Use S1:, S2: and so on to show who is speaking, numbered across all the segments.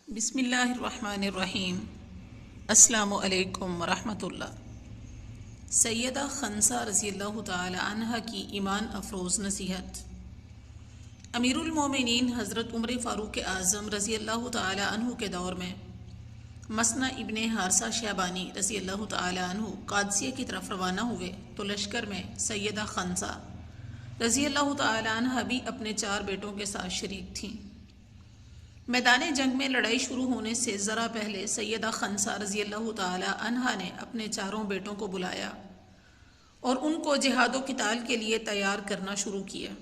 S1: بسم اللہ الرحمن الرحیم۔ السلام علیکم ورحمۃ اللہ۔ سیدہ خنسا رضی اللہ تعالی عنہ کی ایمان افروز نصیحت۔ امیر المومنین حضرت عمر فاروق اعظم رضی اللہ تعالی عنہ کے دور میں مثنیٰ ابن حارثہ شیبانی رضی اللہ تعالی عنہ قادسیہ کی طرف روانہ ہوئے تو لشکر میں سیدہ خنسا رضی اللہ تعالی عنہ بھی اپنے 4 بیٹوں کے ساتھ شریک تھیں۔ میدان جنگ میں لڑائی شروع ہونے سے ذرا پہلے سیدہ خنسا رضی اللہ تعالی عنہا نے اپنے 4 بیٹوں کو بلایا اور ان کو جہاد و قتال کے لیے تیار کرنا شروع کیا۔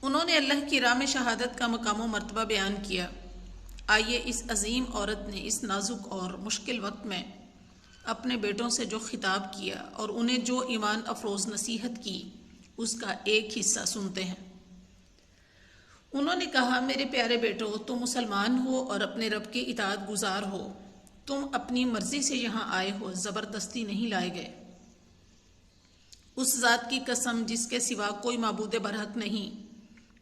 S1: انہوں نے اللہ کی راہ میں شہادت کا مقام و مرتبہ بیان کیا۔ آئیے اس عظیم عورت نے اس نازک اور مشکل وقت میں اپنے بیٹوں سے جو خطاب کیا اور انہیں جو ایمان افروز نصیحت کی اس کا ایک حصہ سنتے ہیں۔ انہوں نے کہا، میرے پیارے بیٹو، تم مسلمان ہو اور اپنے رب کے اطاعت گزار ہو۔ تم اپنی مرضی سے یہاں آئے ہو، زبردستی نہیں لائے گئے۔ اس ذات کی قسم جس کے سوا کوئی معبود برحق نہیں،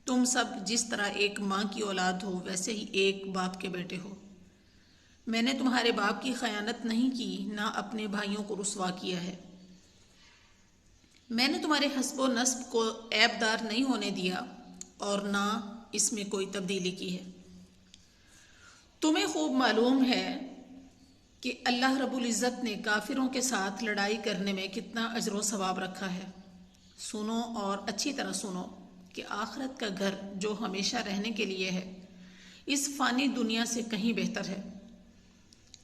S1: تم سب جس طرح ایک ماں کی اولاد ہو ویسے ہی ایک باپ کے بیٹے ہو۔ میں نے تمہارے باپ کی خیانت نہیں کی، نہ اپنے بھائیوں کو رسوا کیا ہے۔ میں نے تمہارے حسب و نسب کو عیب دار نہیں ہونے دیا اور نہ اس میں کوئی تبدیلی کی ہے۔ تمہیں خوب معلوم ہے کہ اللہ رب العزت نے کافروں کے ساتھ لڑائی کرنے میں کتنا اجر و ثواب رکھا ہے۔ سنو اور اچھی طرح سنو کہ آخرت کا گھر جو ہمیشہ رہنے کے لیے ہے اس فانی دنیا سے کہیں بہتر ہے۔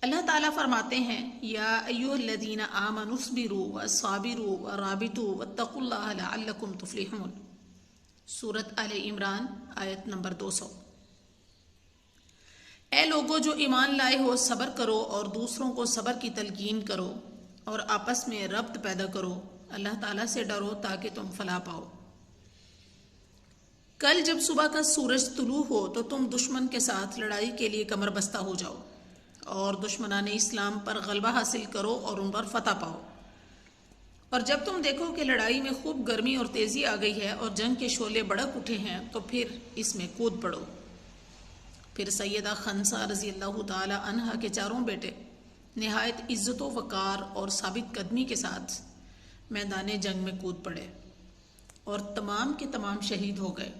S1: اللہ تعالیٰ فرماتے ہیں، یا ایھا الذین آمنوا اصبروا وصابروا ورابطوا واتقوا اللہ لعلکم تفلحون۔ سورۃ آل عمران آیت نمبر 200۔ اے لوگو جو ایمان لائے ہو، صبر کرو اور دوسروں کو صبر کی تلقین کرو اور آپس میں ربط پیدا کرو۔ اللہ تعالیٰ سے ڈرو تاکہ تم فلاح پاؤ۔ کل جب صبح کا سورج طلوع ہو تو تم دشمن کے ساتھ لڑائی کے لیے کمر بستہ ہو جاؤ اور دشمنان اسلام پر غلبہ حاصل کرو اور ان پر فتح پاؤ۔ اور جب تم دیکھو کہ لڑائی میں خوب گرمی اور تیزی آ گئی ہے اور جنگ کے شعلے بڑک اٹھے ہیں تو پھر اس میں کود پڑو۔ پھر سیدہ خنسا رضی اللہ تعالی عنہ کے 4 بیٹے نہایت عزت و وقار اور ثابت قدمی کے ساتھ میدان جنگ میں کود پڑے اور تمام کے تمام شہید ہو گئے۔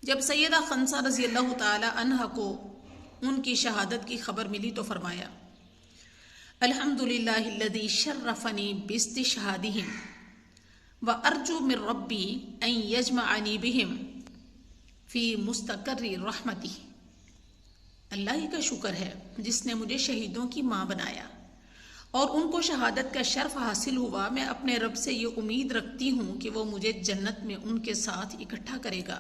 S1: جب سیدہ خنسا رضی اللہ تعالی عنہ کو ان کی شہادت کی خبر ملی تو فرمایا، الحمدللہ الذی شرفنی باستشہادہم وارجو من ربی ان یجمعنی بہم فی مستقر رحمتہ۔ اللہ ہی کا شکر ہے جس نے مجھے شہیدوں کی ماں بنایا اور ان کو شہادت کا شرف حاصل ہوا۔ میں اپنے رب سے یہ امید رکھتی ہوں کہ وہ مجھے جنت میں ان کے ساتھ اکٹھا کرے گا۔